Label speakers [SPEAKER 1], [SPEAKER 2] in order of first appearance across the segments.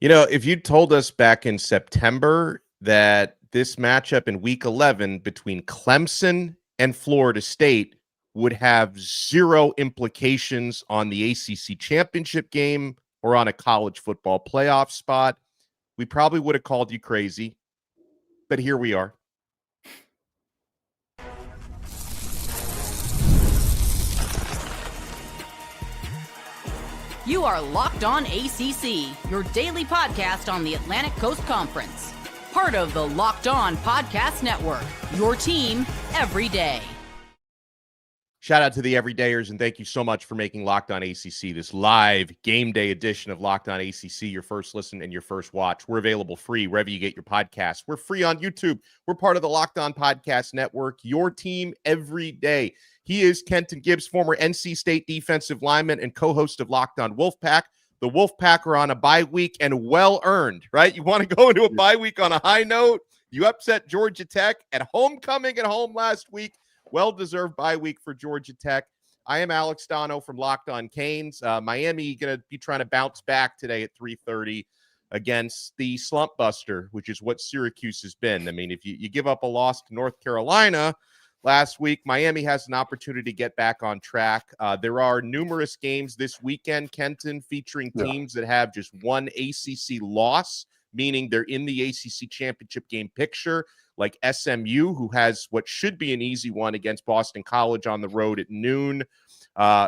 [SPEAKER 1] If you told us back in September that this matchup in week 11 between Clemson and Florida State would have zero implications on the ACC Championship game or on a college football playoff spot, we probably would have called you crazy. But here we are.
[SPEAKER 2] You are Locked On ACC, your daily podcast on the Atlantic Coast Conference. Part of the Locked On Podcast Network, your team every day.
[SPEAKER 1] Shout out to the everydayers, and thank you so much for making Locked On ACC this live game day edition of Locked On ACC, your first listen and your first watch. We're available free wherever you get your podcasts. We're free on YouTube. We're part of the Locked On Podcast Network, your team every day. He is Kenton Gibbs, former NC State defensive lineman and co-host of Locked On Wolfpack. The Wolfpack are on a bye week and well-earned, right? You want to go into a bye week on a high note. You upset Georgia Tech at homecoming at home last week. Well-deserved bye week for Georgia Tech. I am Alex Dono from Locked On Canes. Miami going to be trying to bounce back today at 3:30 against the slump buster, which is what Syracuse has been. I mean, if you give up a loss to North Carolina last week, Miami has an opportunity to get back on track. There are numerous games this weekend, Kenton, featuring teams that have just one ACC loss, meaning they're in the ACC Championship game picture, like SMU, who has what should be an easy one against Boston College on the road at noon.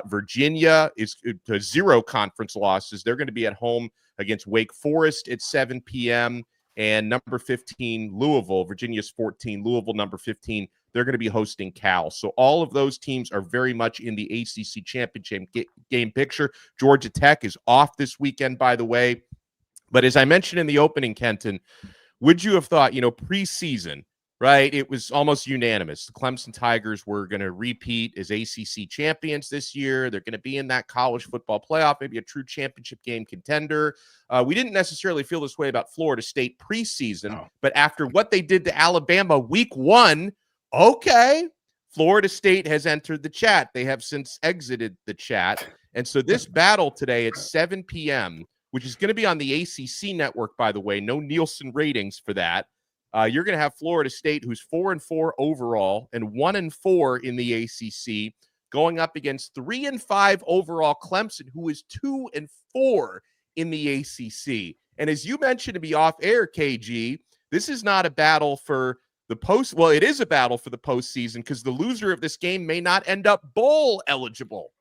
[SPEAKER 1] Virginia is to zero conference losses. They're going to be at home against Wake Forest at 7 p.m. And number 15, Louisville, Virginia's 14, Louisville number 15, they're going to be hosting Cal. So all of those teams are very much in the ACC Championship game picture. Georgia Tech is off this weekend, by the way. But as I mentioned in the opening, Kenton, would you have thought, preseason, right? It was almost unanimous. The Clemson Tigers were going to repeat as ACC champions this year. They're going to be in that college football playoff, maybe a true championship game contender. We didn't necessarily feel this way about Florida State preseason, but after what they did to Alabama week 1, okay, Florida State has entered the chat. They have since exited the chat. And so this battle today at 7 p.m., which is going to be on the ACC network, by the way, no Nielsen ratings for that. You're going to have Florida State, who's 4-4 overall and 1-4 in the ACC, going up against 3-5 overall Clemson, who is 2-4 in the ACC. And as you mentioned to me off air, KG, this is not a battle for the post. Well, it is a battle for the postseason because the loser of this game may not end up bowl eligible.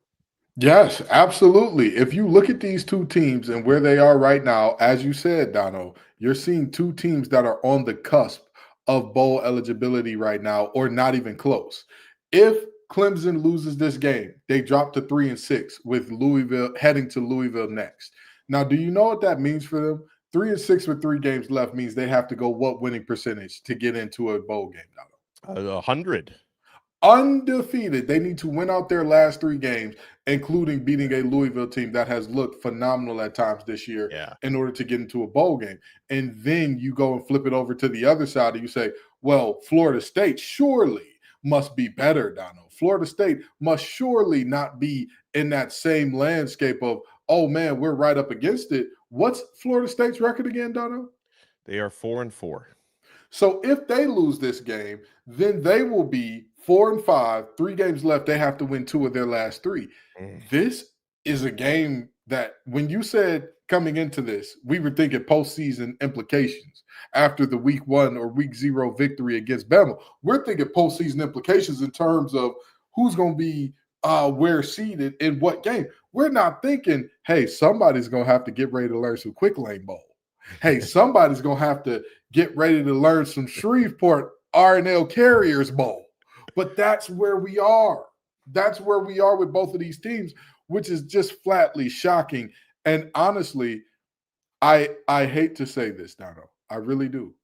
[SPEAKER 3] Yes, absolutely. If you look at these two teams and where they are right now, as you said, Dono, you're seeing two teams that are on the cusp of bowl eligibility right now, or not even close. If Clemson loses this game, they drop to 3-6 with Louisville heading to Louisville next. Now, do you know what that means for them? 3-6 with 3 games left means they have to go what winning percentage to get into a bowl game, Dono?
[SPEAKER 1] 100.
[SPEAKER 3] Undefeated. They need to win out their last 3 games, including beating a Louisville team that has looked phenomenal at times this year in order to get into a bowl game. And then you go and flip it over to the other side and you say, well, Florida State surely must be better, Dono. Florida State must surely not be in that same landscape of, oh, man, we're right up against it. What's Florida State's record again, Dono?
[SPEAKER 1] They are 4-4.
[SPEAKER 3] So if they lose this game, then they will be 4-5, 3 games left. They have to win 2 of their last 3. This is a game that when you said coming into this, we were thinking postseason implications after the week 1 or week 0 victory against Bama. We're thinking postseason implications in terms of who's going to be where seated in what game. We're not thinking, hey, somebody's going to have to get ready to learn some quick lane bowl. Hey, somebody's going to have to get ready to learn some Shreveport R&L Carriers bowl. But that's where we are. That's where we are with both of these teams, which is just flatly shocking. And honestly, I hate to say this, Dono. I really do.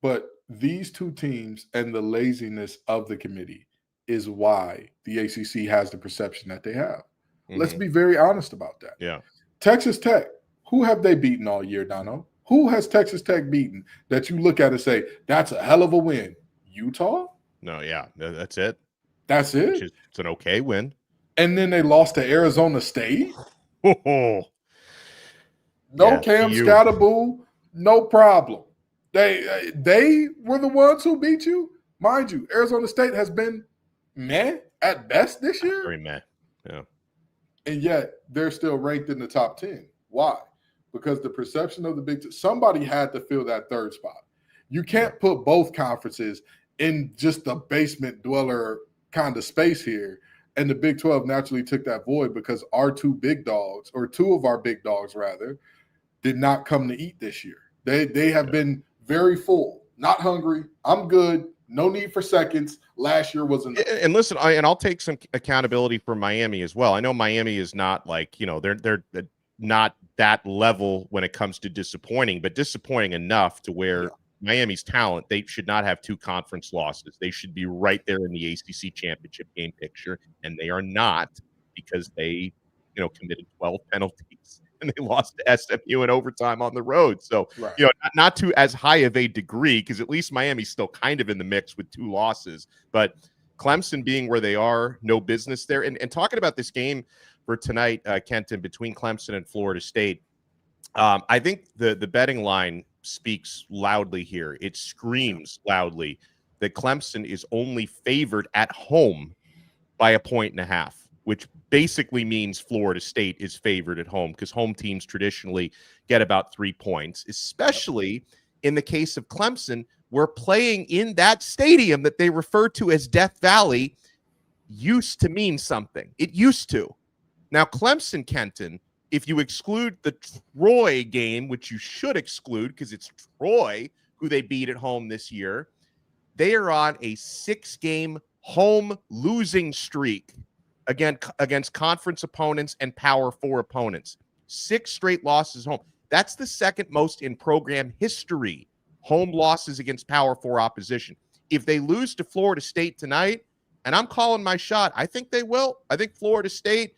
[SPEAKER 3] But these two teams and the laziness of the committee is why the ACC has the perception that they have. Let's be very honest about that.
[SPEAKER 1] Yeah.
[SPEAKER 3] Texas Tech, who have they beaten all year, Dono? Who has Texas Tech beaten that you look at and say, that's a hell of a win? Utah?
[SPEAKER 1] No, yeah, that's it.
[SPEAKER 3] That's it?
[SPEAKER 1] It's an okay win.
[SPEAKER 3] And then they lost to Arizona State? No Cam Scatterboo, no problem. They were the ones who beat you. Mind you, Arizona State has been meh at best this year.
[SPEAKER 1] Very meh. Yeah.
[SPEAKER 3] And yet they're still ranked in the top 10. Why? Because the perception of the Big – somebody had to fill that third spot. You can't put both conferences in just the basement dweller kind of space here. And the Big 12 naturally took that void because our two big dogs, or two of our big dogs rather, did not come to eat this year. They have been very full, not hungry. I'm good. No need for seconds. Last year was enough.
[SPEAKER 1] And listen, I'll take some accountability for Miami as well. I know Miami is not like, they're not that level when it comes to disappointing, but disappointing enough to where Miami's talent, they should not have two conference losses. They should be right there in the ACC Championship game picture, and they are not because they, committed 12 penalties and they lost to SMU in overtime on the road. So, not to as high of a degree, because at least Miami's still kind of in the mix with two losses. But Clemson being where they are, no business there. And talking about this game for tonight, Kenton, between Clemson and Florida State, I think the betting line speaks loudly here. It screams loudly that Clemson is only favored at home by 1.5 points, which basically means Florida State is favored at home because home teams traditionally get about 3 points, especially in the case of Clemson. We're playing in that stadium that they refer to as Death Valley used to mean something. It used to. Now, Clemson, Kenton, if you exclude the Troy game, which you should exclude because it's Troy who they beat at home this year, they are on a 6-game home losing streak against conference opponents and Power 4 opponents. 6 straight losses home. That's the second most in program history, home losses against Power 4 opposition. If they lose to Florida State tonight, and I'm calling my shot, I think they will. I think Florida State,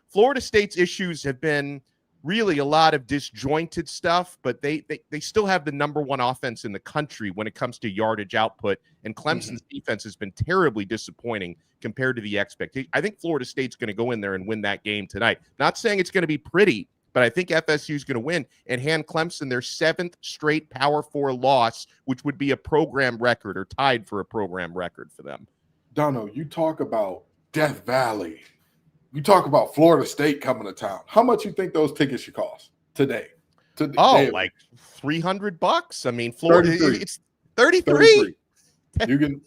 [SPEAKER 1] Florida State's issues have been really a lot of disjointed stuff, but they still have the number 1 offense in the country when it comes to yardage output, and Clemson's defense has been terribly disappointing compared to the expectation. I think Florida State's going to go in there and win that game tonight. Not saying it's going to be pretty, but I think FSU is going to win and hand Clemson their 7th straight Power 4 loss, which would be a program record or tied for a program record for them.
[SPEAKER 3] Dono, you talk about Death Valley. You talk about Florida State coming to town. How much you think those tickets should cost today?
[SPEAKER 1] Like $300. I mean, Florida,
[SPEAKER 3] 33.
[SPEAKER 1] it's 33.
[SPEAKER 3] You can.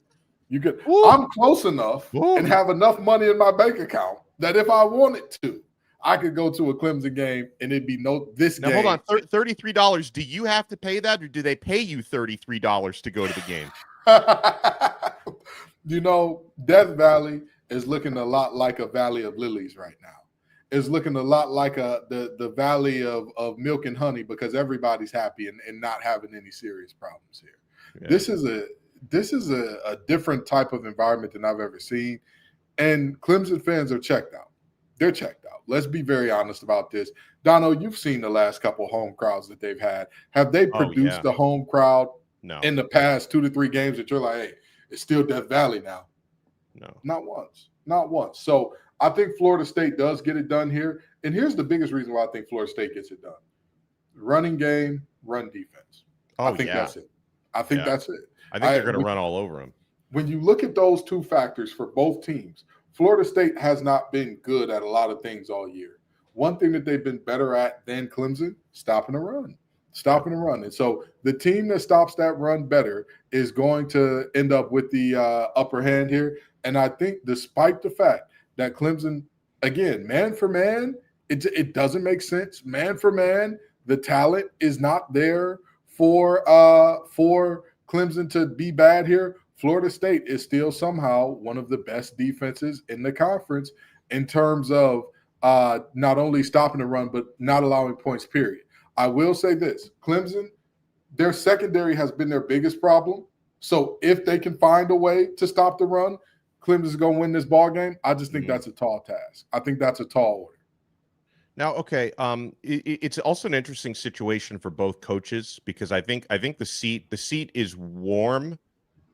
[SPEAKER 3] I'm close enough and have enough money in my bank account that if I wanted to, I could go to a Clemson game and it'd be this game.
[SPEAKER 1] Hold on, $33. Do you have to pay that, or do they pay you $33 to go to the game?
[SPEAKER 3] Death Valley is looking a lot like a valley of lilies right now. It's looking a lot like the valley of milk and honey because everybody's happy and not having any serious problems here. Yeah. This is a different type of environment than I've ever seen. And Clemson fans are checked out. They're checked out. Let's be very honest about this. Dono, you've seen the last couple of home crowds that they've had. Have they produced the home crowd in the past 2 to 3 games that you're like, hey, it's still Death Valley now?
[SPEAKER 1] No.
[SPEAKER 3] Not once. So I think Florida State does get it done here. And here's the biggest reason why I think Florida State gets it done. Running game, run defense. I think that's it. I think that's it.
[SPEAKER 1] I think they're going to run all over them.
[SPEAKER 3] When you look at those two factors for both teams, Florida State has not been good at a lot of things all year. One thing that they've been better at than Clemson, stopping a run. And so the team that stops that run better is going to end up with the upper hand here. And I think despite the fact that Clemson, again, man for man, it doesn't make sense. Man for man, the talent is not there for Clemson to be bad here. Florida State is still somehow one of the best defenses in the conference in terms of not only stopping the run, but not allowing points, period. I will say this, Clemson, their secondary has been their biggest problem. So if they can find a way to stop the run, Clemson's going to win this ball game. I just think that's a tall task. I think that's a tall order.
[SPEAKER 1] Now, okay, it's also an interesting situation for both coaches because I think the seat is warm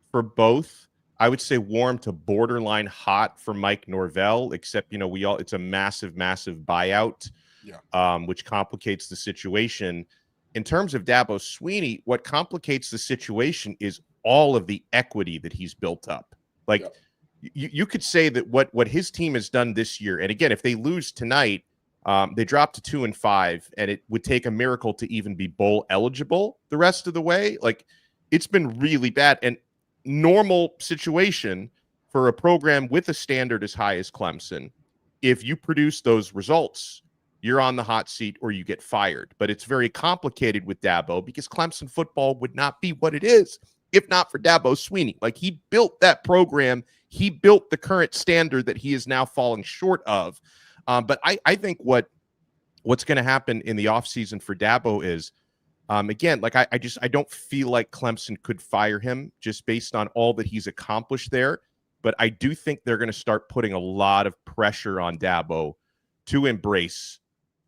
[SPEAKER 1] for both. I would say warm to borderline hot for Mike Norvell, except it's a massive buyout which complicates the situation. In terms of Dabo Swinney, what complicates the situation is all of the equity that he's built up. Like, you could say that what his team has done this year, and again, if they lose tonight, they drop to 2-5, and it would take a miracle to even be bowl eligible the rest of the way. Like, it's been really bad. And normal situation for a program with a standard as high as Clemson, if you produce those results, you're on the hot seat or you get fired. But it's very complicated with Dabo because Clemson football would not be what it is if not for Dabo Swinney. Like, he built that program. He built the current standard that he is now falling short of. But I think what's going to happen in the offseason for Dabo is, again, like I don't feel like Clemson could fire him just based on all that he's accomplished there. But I do think they're going to start putting a lot of pressure on Dabo to embrace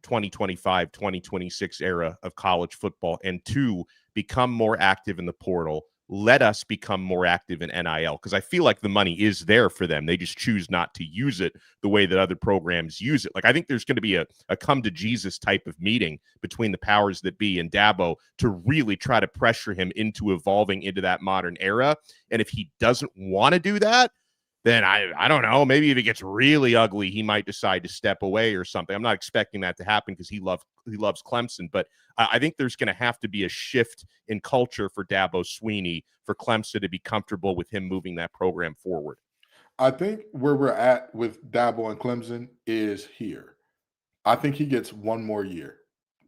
[SPEAKER 1] 2025, 2026 era of college football and to become more active in the portal. Let us become more active in NIL, because I feel like the money is there for them. They just choose not to use it the way that other programs use it. Like, I think there's going to be a come to Jesus type of meeting between the powers that be and Dabo to really try to pressure him into evolving into that modern era. And if he doesn't want to do that, then I don't know, maybe if it gets really ugly, he might decide to step away or something. I'm not expecting that to happen because he loves Clemson, but I think there's going to have to be a shift in culture for Dabo Swinney for Clemson to be comfortable with him moving that program forward.
[SPEAKER 3] I think where we're at with Dabo and Clemson is here. I think he gets one more year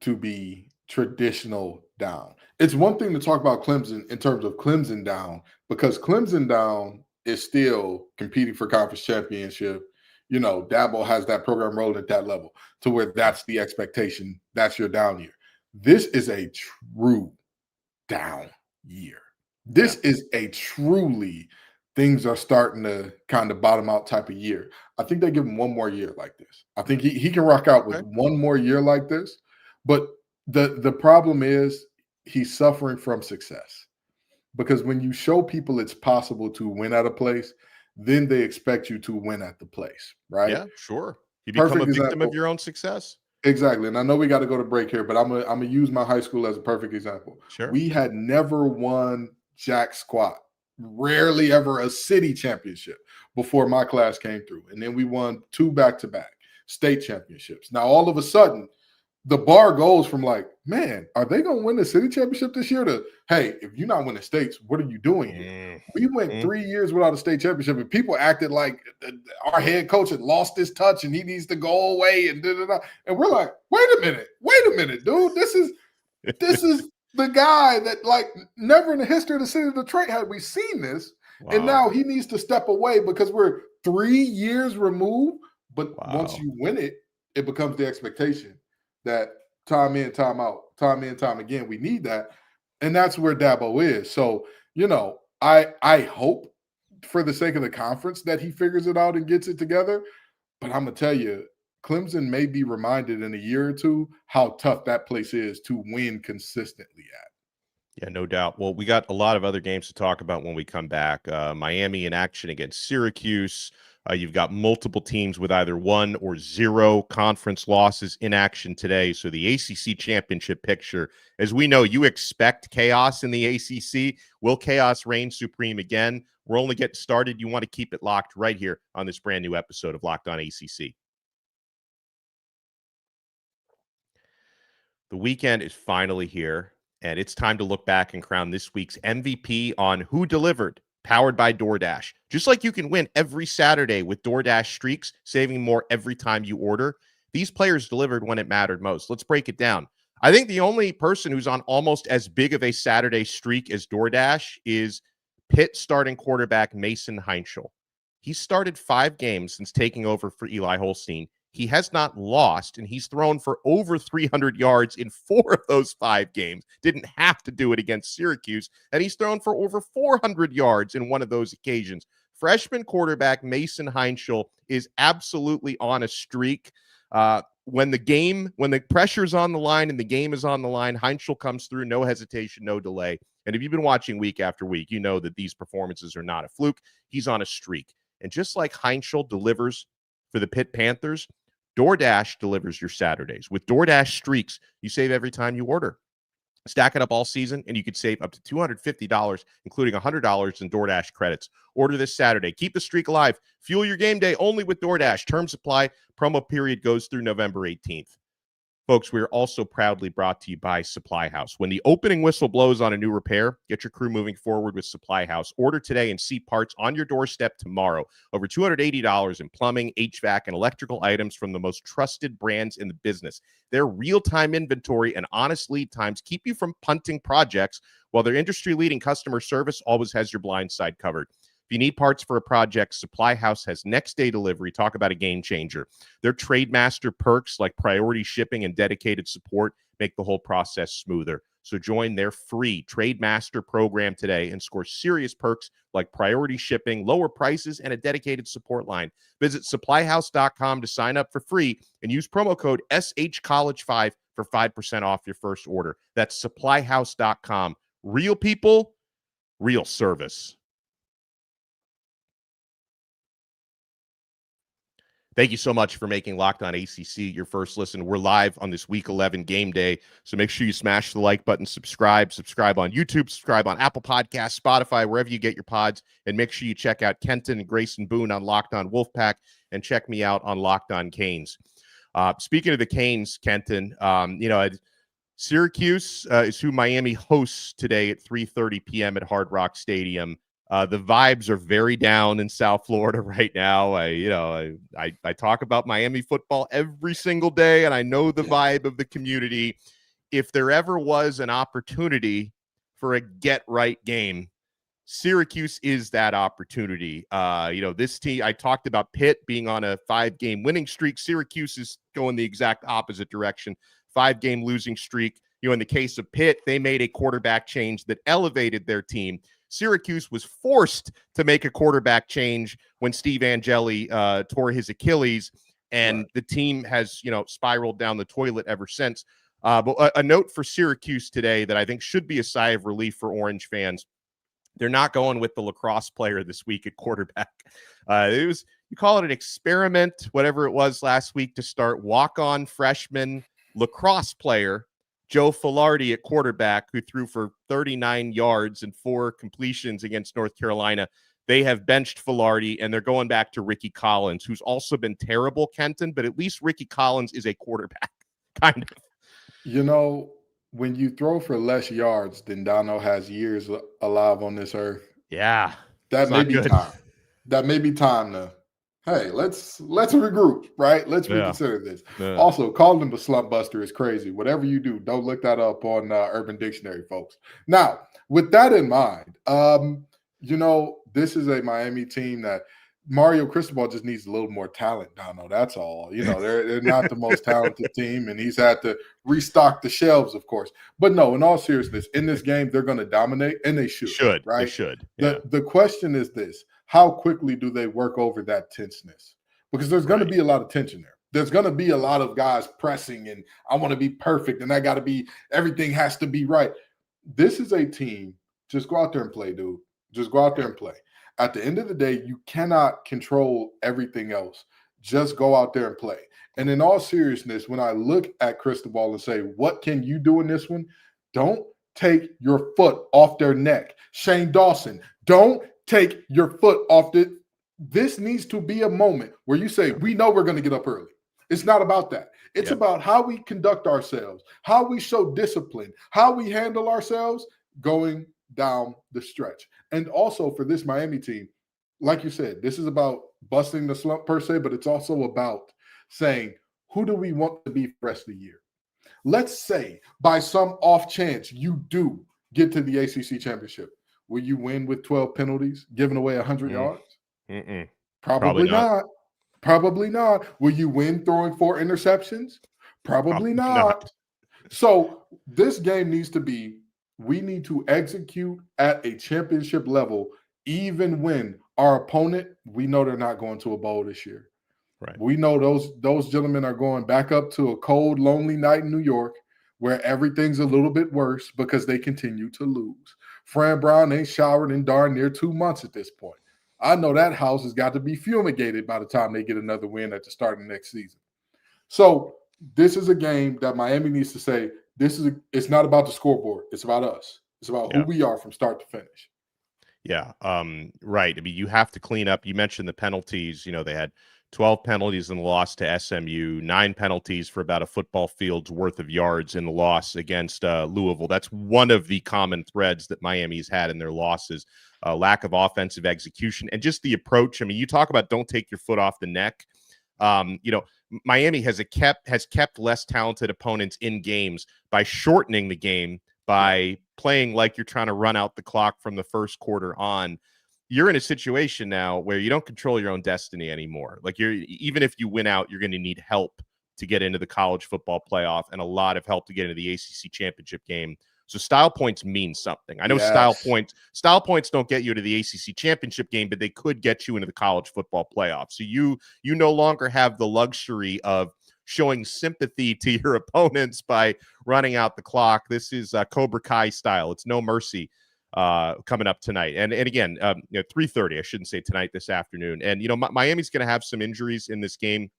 [SPEAKER 3] to be traditional down. It's one thing to talk about Clemson in terms of Clemson down, because Clemson down is still competing for conference championship. You know, Dabo has that program rolling at that level to where that's the expectation. That's your down year. This is a true down year. This is a truly things are starting to kind of bottom out type of year. I think they give him one more year like this. I think he can rock out with one more year like this. But the problem is he's suffering from success. Because when you show people it's possible to win at a place, then they expect you to win at the place, right?
[SPEAKER 1] Yeah, sure. You become a victim of your own success.
[SPEAKER 3] Exactly. And I know we got to go to break here, but I'm gonna use my high school as a perfect example.
[SPEAKER 1] Sure.
[SPEAKER 3] We had never won jack squat, rarely ever a city championship before my class came through. And then we won 2 back-to-back state championships. Now, all of a sudden, the bar goes from like, man, are they going to win the city championship this year to, hey, if you're not winning states, what are you doing here? We went 3 years without a state championship, and people acted like our head coach had lost his touch and he needs to go away and da-da-da. And we're like, wait a minute, dude. This is the guy that, like, never in the history of the city of Detroit had we seen this. Wow. And now he needs to step away because we're 3 years removed. But once you win it, it becomes the expectation that time in, time out, time in, time again, we need that. And that's where Dabo is. So, you know, I hope for the sake of the conference that he figures it out and gets it together. But I'm going to tell you, Clemson may be reminded in a year or two how tough that place is to win consistently at.
[SPEAKER 1] Yeah, no doubt. Well, we got a lot of other games to talk about when we come back. Miami in action against Syracuse. You've got multiple teams with either 1 or 0 conference losses in action today. So the ACC Championship picture, as we know, you expect chaos in the ACC. Will chaos reign supreme again? We're only getting started. You want to keep it locked right here on this brand new episode of Locked On ACC. The weekend is finally here, and it's time to look back and crown this week's MVP on Who Delivered, powered by DoorDash. Just like you can win every Saturday with DoorDash streaks, saving more every time you order, these players delivered when it mattered most. Let's break it down. I think the only person who's on almost as big of a Saturday streak as DoorDash is Pitt starting quarterback Mason Heinschel. He started 5 games since taking over for Eli Holstein. He has not lost, and he's thrown for over 300 yards in 4 of those 5 games. Didn't have to do it against Syracuse, and he's thrown for over 400 yards in one of those occasions. Freshman quarterback Mason Heinschel is absolutely on a streak. When the pressure's on the line and the game is on the line, Heinschel comes through, no hesitation, no delay. And if you've been watching week after week, you know that these performances are not a fluke. He's on a streak. And just like Heinschel delivers for the Pitt Panthers, DoorDash delivers your Saturdays. With DoorDash Streaks, you save every time you order. Stack it up all season, and you could save up to $250, including $100 in DoorDash credits. Order this Saturday. Keep the streak alive. Fuel your game day only with DoorDash. Terms apply. Promo period goes through November 18th. Folks, we are also proudly brought to you by Supply House. When the opening whistle blows on a new repair, get your crew moving forward with Supply House. Order today and see parts on your doorstep tomorrow. Over $280 in plumbing, HVAC, and electrical items from the most trusted brands in the business. Their real-time inventory and honest lead times keep you from punting projects, while their industry-leading customer service always has your blind side covered. If you need parts for a project, Supply House has next-day delivery. Talk about a game changer. Their Trademaster perks like priority shipping and dedicated support make the whole process smoother. So join their free Trademaster program today and score serious perks like priority shipping, lower prices, and a dedicated support line. Visit supplyhouse.com to sign up for free and use promo code SHCollege5 for 5% off your first order. That's supplyhouse.com. Real people, real service. Thank you so much for making Locked On ACC your first listen. We're live on this Week 11 game day, so make sure you smash the like button, subscribe on YouTube, subscribe on Apple Podcasts, Spotify, wherever you get your pods, and make sure you check out Kenton and Grayson Boone on Locked On Wolfpack, and check me out on Locked On Canes. Speaking of the Canes, Kenton, Syracuse is who Miami hosts today at 3:30 p.m. at Hard Rock Stadium. The vibes are very down in South Florida right now. I talk about Miami football every single day, and I know the vibe of the community. If there ever was an opportunity for a get-right game, Syracuse is that opportunity. This team, I talked about Pitt being on a 5-game winning streak. Syracuse is going the exact opposite direction, 5-game losing streak. In the case of Pitt, they made a quarterback change that elevated their team. Syracuse was forced to make a quarterback change when Steve Angeli tore his Achilles, and the team has, spiraled down the toilet ever since. But a note for Syracuse today that I think should be a sigh of relief for Orange fans. They're not going with the lacrosse player this week at quarterback. You call it an experiment, whatever it was last week, to start walk-on freshman lacrosse player Joe Filardi at quarterback, who threw for 39 yards and 4 completions against North Carolina. They have benched Filardi, and they're going back to Ricky Collins, who's also been terrible, Kenton, but at least Ricky Collins is a quarterback, kind of.
[SPEAKER 3] When you throw for less yards than Dono has years alive on this earth,
[SPEAKER 1] that
[SPEAKER 3] may be good. Time. That may be time to, hey, let's regroup, right? Let's reconsider this. Yeah. Also, calling him a slump buster is crazy. Whatever you do, don't look that up on Urban Dictionary, folks. Now, with that in mind, this is a Miami team that Mario Cristobal just needs a little more talent, Dono. That's all. They're not the most talented team, and he's had to restock the shelves, of course. But no, in all seriousness, in this game, they're going to dominate, and they should. Right?
[SPEAKER 1] They should. Yeah.
[SPEAKER 3] The question is this. How quickly do they work over that tenseness? Because there's going to be a lot of tension there. There's going to be a lot of guys pressing, and I want to be perfect, and everything has to be right. This is a team. Just go out there and play, dude. Just go out there and play. At the end of the day, you cannot control everything else. Just go out there and play. And in all seriousness, when I look at Cristobal and say, what can you do in this one? Don't take your foot off their neck. Shane Dawson, don't take your foot off it. This needs to be a moment where you say, we know we're going to get up early. It's not about that. It's about how we conduct ourselves, how we show discipline, how we handle ourselves going down the stretch. And also for this Miami team, like you said, this is about busting the slump per se, but it's also about saying, who do we want to be for the rest of the year? Let's say by some off chance you do get to the ACC Championship. Will you win with 12 penalties, giving away 100 yards? Probably not. Probably not. Will you win throwing 4 interceptions? Probably not. So this game needs to be, we need to execute at a championship level, even when our opponent, we know they're not going to a bowl this year.
[SPEAKER 1] Right.
[SPEAKER 3] We know those gentlemen are going back up to a cold, lonely night in New York where everything's a little bit worse because they continue to lose. Fran Brown ain't showered in darn near 2 months at this point. I know that house has got to be fumigated by the time they get another win at the start of next season. So this is a game that Miami needs to say, it's not about the scoreboard. It's about us. It's about who we are from start to finish.
[SPEAKER 1] Yeah. Right. I mean, you have to clean up. You mentioned the penalties. They had 12 penalties in the loss to SMU, 9 penalties for about a football field's worth of yards in the loss against Louisville. That's one of the common threads that Miami's had in their losses. Lack of offensive execution and just the approach. I mean, you talk about don't take your foot off the neck. Miami has kept less talented opponents in games by shortening the game, by playing like you're trying to run out the clock from the first quarter on. You're in a situation now where you don't control your own destiny anymore. Like even if you win out, you're going to need help to get into the college football playoff and a lot of help to get into the ACC championship game. So style points mean something. I know style points don't get you to the ACC championship game, but they could get you into the college football playoff. So you no longer have the luxury of showing sympathy to your opponents by running out the clock. This is Cobra Kai style. It's no mercy coming up tonight. And again, 3:30, I shouldn't say tonight, this afternoon. And, Miami's going to have some injuries in this game.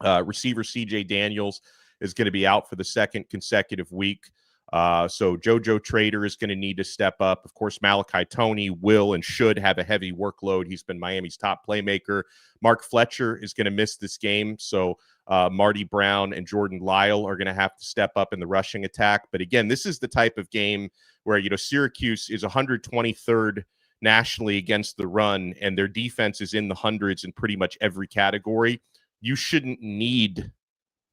[SPEAKER 1] Receiver CJ Daniels is going to be out for the second consecutive week. So JoJo Trader is going to need to step up. Of course, Malachi Toney will and should have a heavy workload. He's been Miami's top playmaker. Mark Fletcher is going to miss this game. So Marty Brown and Jordan Lyle are going to have to step up in the rushing attack. But again, this is the type of game where, Syracuse is 123rd nationally against the run, and their defense is in the hundreds in pretty much every category. You shouldn't need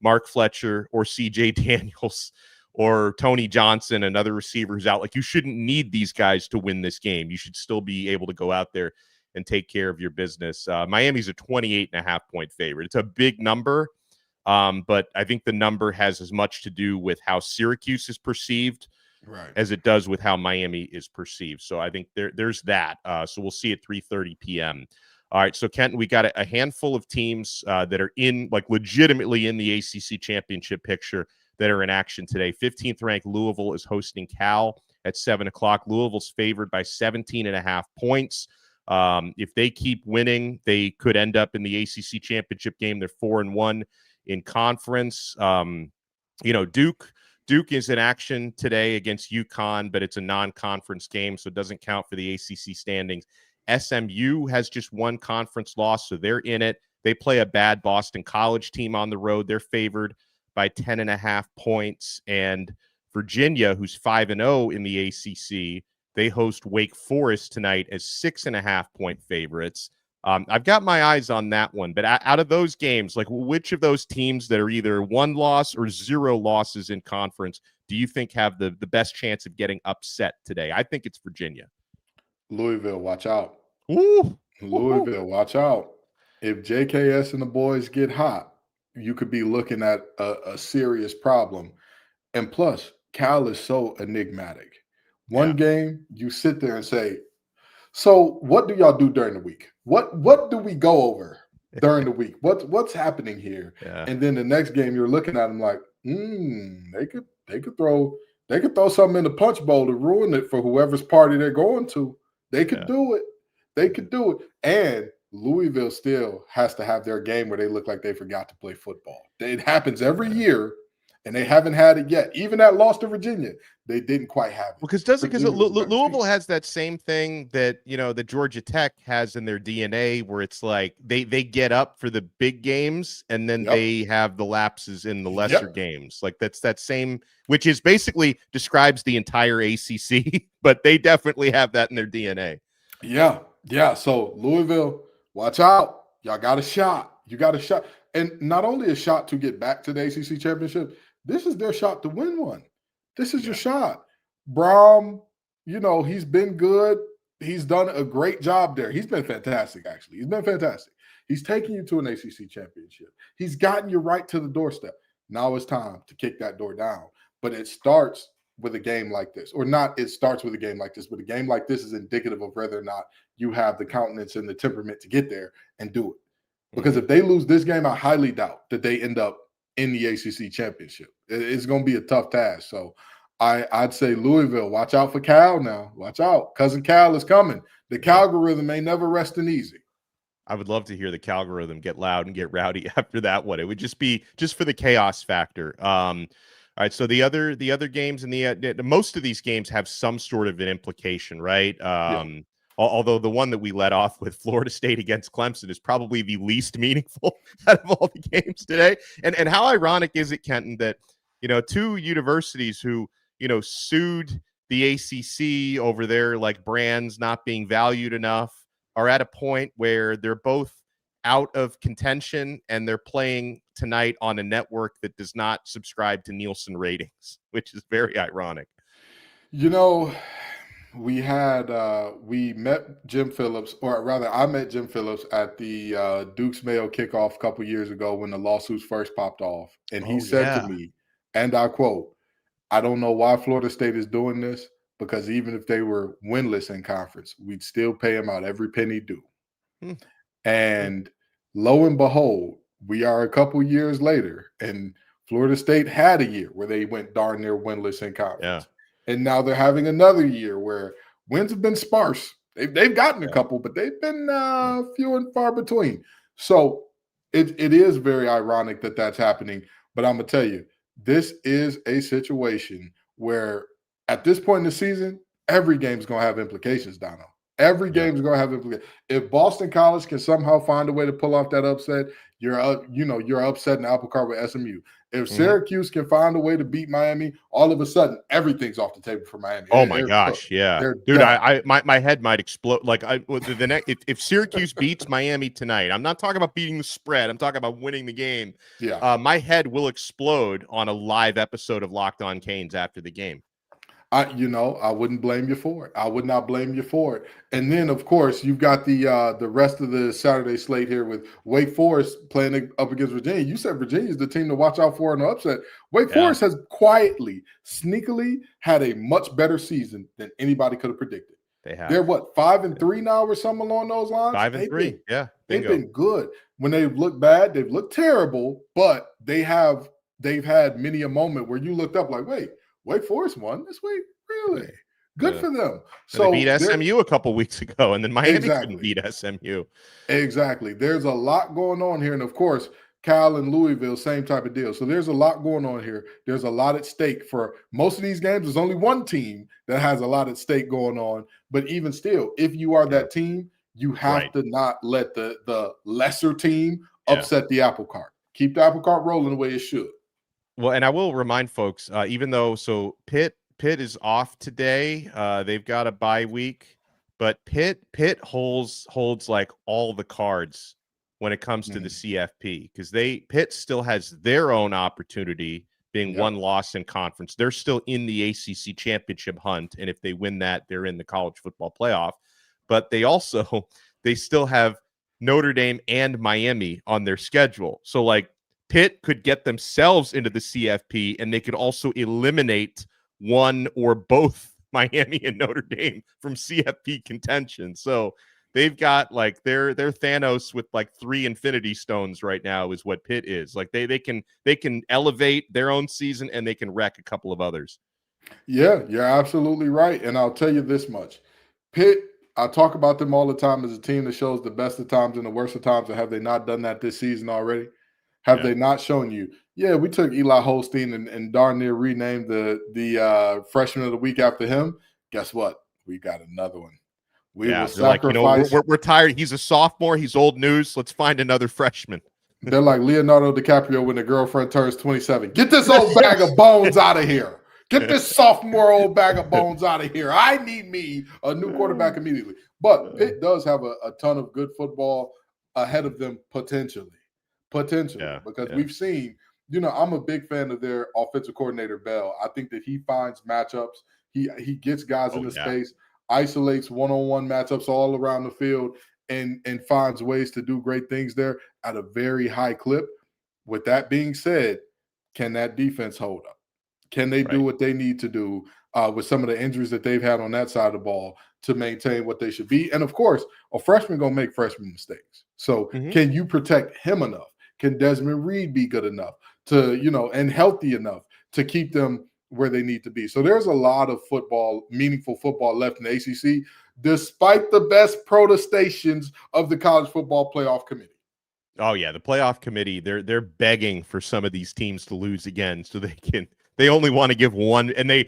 [SPEAKER 1] Mark Fletcher or CJ Daniels or Tony Johnson, another receiver who's out. Like, you shouldn't need these guys to win this game. You should still be able to go out there and take care of your business. Miami's a 28.5-point favorite. It's a big number, but I think the number has as much to do with how Syracuse is perceived as it does with how Miami is perceived. So I think there's that. So we'll see at 3:30 p.m. All right, so Kenton, we got a handful of teams that are legitimately in the ACC championship picture that are in action today. 15th ranked Louisville is hosting Cal at 7:00. Louisville's favored by 17.5 points. If they keep winning, they could end up in the ACC championship game. They're 4-1 in conference. Duke is in action today against UConn, but it's a non-conference game, so it doesn't count for the ACC standings. SMU has just one conference loss, so they're in it. They play a bad Boston College team on the road. They're favored by 10.5 points. And Virginia, who's 5-0 in the ACC, they host Wake Forest tonight as 6.5-point favorites. I've got my eyes on that one, but out of those games, like, which of those teams that are either 1 loss or 0 losses in conference do you think have the best chance of getting upset today? I think it's Virginia.
[SPEAKER 3] Louisville, watch out.
[SPEAKER 1] Ooh.
[SPEAKER 3] Louisville, watch out. If JKS and the boys get hot, you could be looking at a serious problem. And plus, Cal is so enigmatic. One game, you sit there and say, so what do y'all do during the week? What do we go over during the week? What's happening here?
[SPEAKER 1] Yeah.
[SPEAKER 3] And then the next game, you're looking at them like, they could throw something in the punch bowl to ruin it for whoever's party they're going to. They could do it. They could do it. And Louisville still has to have their game where they look like they forgot to play football. It happens every year, and they haven't had it yet. Even that loss to Virginia, they didn't quite have it.
[SPEAKER 1] Because Louisville has that same thing that that Georgia Tech has in their DNA, where it's like they get up for the big games and then they have the lapses in the lesser games. Like that's that same, which is basically describes the entire ACC, but they definitely have that in their DNA.
[SPEAKER 3] Yeah. So Louisville, watch out. Y'all got a shot. You got a shot. And not only a shot to get back to the ACC championship, this is their shot to win one. This is your shot. Braum, he's been good. He's done a great job there. He's been fantastic, actually. He's been fantastic. He's taking you to an ACC championship. He's gotten you right to the doorstep. Now it's time to kick that door down. But it starts with a game like this. Or not it starts with a game like this, but a game like this is indicative of whether or not you have the countenance and the temperament to get there and do it. Because if they lose this game, I highly doubt that they end up in the ACC championship. It's going to be a tough task. So I'd say Louisville, watch out for Cal now. Watch out. Cousin Cal is coming. The Calgorithm ain't never resting easy.
[SPEAKER 1] I would love to hear the Calgorithm get loud and get rowdy after that one. It would just be just for the chaos factor. All right, so the other games and the most of these games have some sort of an implication, right? Although the one that we let off with, Florida State against Clemson, is probably the least meaningful out of all the games today. And how ironic is it, Kenton, that two universities who sued the ACC over their like brands not being valued enough are at a point where they're both out of contention and they're playing tonight on a network that does not subscribe to Nielsen ratings, which is very ironic.
[SPEAKER 3] We met Jim Phillips, or rather I met Jim Phillips at the Duke's Mayo kickoff a couple years ago when the lawsuits first popped off. And he said to me, and I quote, "I don't know why Florida State is doing this, because even if they were winless in conference, we'd still pay them out every penny due." And lo and behold, we are a couple years later, and Florida State had a year where they went darn near winless in conference. And now they're having another year where wins have been sparse. They've gotten a couple, but they've been few and far between. So it is very ironic that that's happening. But I'm going to tell you, this is a situation where at this point in the season, every game's going to have implications, Dono. Every game's going to have implications. If Boston College can somehow find a way to pull off that upset, you're upsetting the apple cart with SMU. If Syracuse can find a way to beat Miami, all of a sudden everything's off the table for Miami.
[SPEAKER 1] Oh my gosh, yeah, dude, my head might explode. Like if Syracuse beats Miami tonight, I'm not talking about beating the spread. I'm talking about winning the game.
[SPEAKER 3] Yeah,
[SPEAKER 1] my head will explode on a live episode of Locked On Canes after the game.
[SPEAKER 3] I wouldn't blame you for it. I would not blame you for it. And then, of course, you've got the rest of the Saturday slate here with Wake Forest playing up against Virginia. You said Virginia's the team to watch out for in the upset. Wake Forest has quietly, sneakily had a much better season than anybody could have predicted.
[SPEAKER 1] They have.
[SPEAKER 3] They're 5-3 now or something along those lines?
[SPEAKER 1] 5-3, yeah.
[SPEAKER 3] They've been good. When they've looked bad, they've looked terrible, but they've had many a moment where you looked up like, wait, Wake Forest won this week? Really? Good for them.
[SPEAKER 1] So they beat SMU a couple weeks ago, and then Miami couldn't beat SMU.
[SPEAKER 3] Exactly. There's a lot going on here. And, of course, Cal and Louisville, same type of deal. So there's a lot going on here. There's a lot at stake for most of these games. There's only one team that has a lot at stake going on. But even still, if you are that team, you have to not let the lesser team upset the apple cart. Keep the apple cart rolling the way it should.
[SPEAKER 1] Well, and I will remind folks, even though Pitt is off today, they've got a bye week, but Pitt holds like all the cards when it comes to the CFP, because Pitt still has their own opportunity, being one loss in conference. They're still in the ACC Championship hunt, and if they win that, they're in the college football playoff. But they still have Notre Dame and Miami on their schedule. So like, Pitt could get themselves into the CFP, and they could also eliminate one or both Miami and Notre Dame from CFP contention. So they've got like they're Thanos with like 3 Infinity Stones right now is what Pitt is. Like they can elevate their own season, and they can wreck a couple of others.
[SPEAKER 3] Yeah, you're absolutely right. And I'll tell you this much. Pitt, I talk about them all the time as a team that shows the best of times and the worst of times. And have they not done that this season already? Have they not shown you? Yeah, we took Eli Holstein and darn near renamed the freshman of the week after him. Guess what? We got another one. We will sacrifice.
[SPEAKER 1] Like, we're tired. He's a sophomore. He's old news. Let's find another freshman.
[SPEAKER 3] They're like Leonardo DiCaprio when the girlfriend turns 27. Get this old bag of bones out of here. Get this sophomore old bag of bones out of here. I need me a new quarterback immediately. But Pitt does have a ton of good football ahead of them potentially. Because we've seen, I'm a big fan of their offensive coordinator, Bell. I think that he finds matchups. He gets guys into space, isolates one-on-one matchups all around the field, and finds ways to do great things there at a very high clip. With that being said, can that defense hold up? Can they do what they need to do with some of the injuries that they've had on that side of the ball to maintain what they should be? And, of course, a freshman going to make freshman mistakes. So can you protect him enough? Can Desmond Reed be good enough to, and healthy enough to keep them where they need to be? So there's a lot of meaningful football left in the ACC. despite the best protestations of the College Football Playoff Committee.
[SPEAKER 1] Oh yeah, the playoff committee, they're begging for some of these teams to lose again so they only want to give one, and they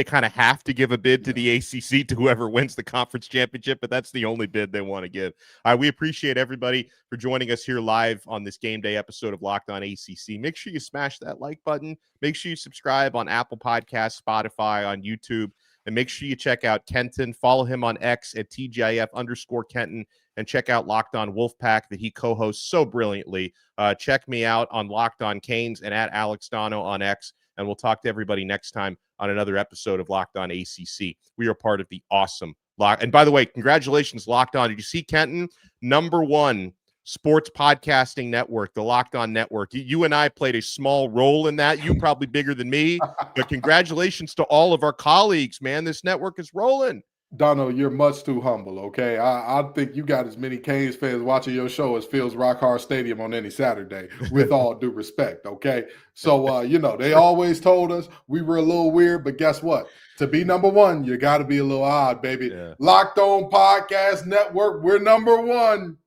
[SPEAKER 1] kind of have to give a bid to the ACC to whoever wins the conference championship, but that's the only bid they want to give. We appreciate everybody for joining us here live on this Game Day episode of Locked On ACC. Make sure you smash that like button. Make sure you subscribe on Apple Podcasts, Spotify, on YouTube, and make sure you check out Kenton. Follow him on X at TGIF_Kenton. And check out Locked On Wolfpack that he co-hosts so brilliantly. Check me out on Locked On Canes and at Alex Dono on X. And we'll talk to everybody next time on another episode of Locked On ACC. We are part of the awesome And by the way, congratulations, Locked On. Did you see Kenton? #1 sports podcasting network, the Locked On Network. You and I played a small role in that. You probably bigger than me. But congratulations to all of our colleagues, man. This network is rolling.
[SPEAKER 3] Dono, you're much too humble, okay? I think you got as many Canes fans watching your show as Phil's Rock Hard Stadium on any Saturday, with all due respect, okay? So, they always told us we were a little weird, but guess what? To be #1, you got to be a little odd, baby. Yeah. Locked On Podcast Network, we're #1.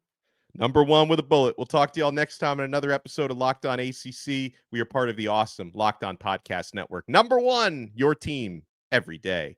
[SPEAKER 1] #1 with a bullet. We'll talk to y'all next time in another episode of Locked On ACC. We are part of the awesome Locked On Podcast Network. #1, your team every day.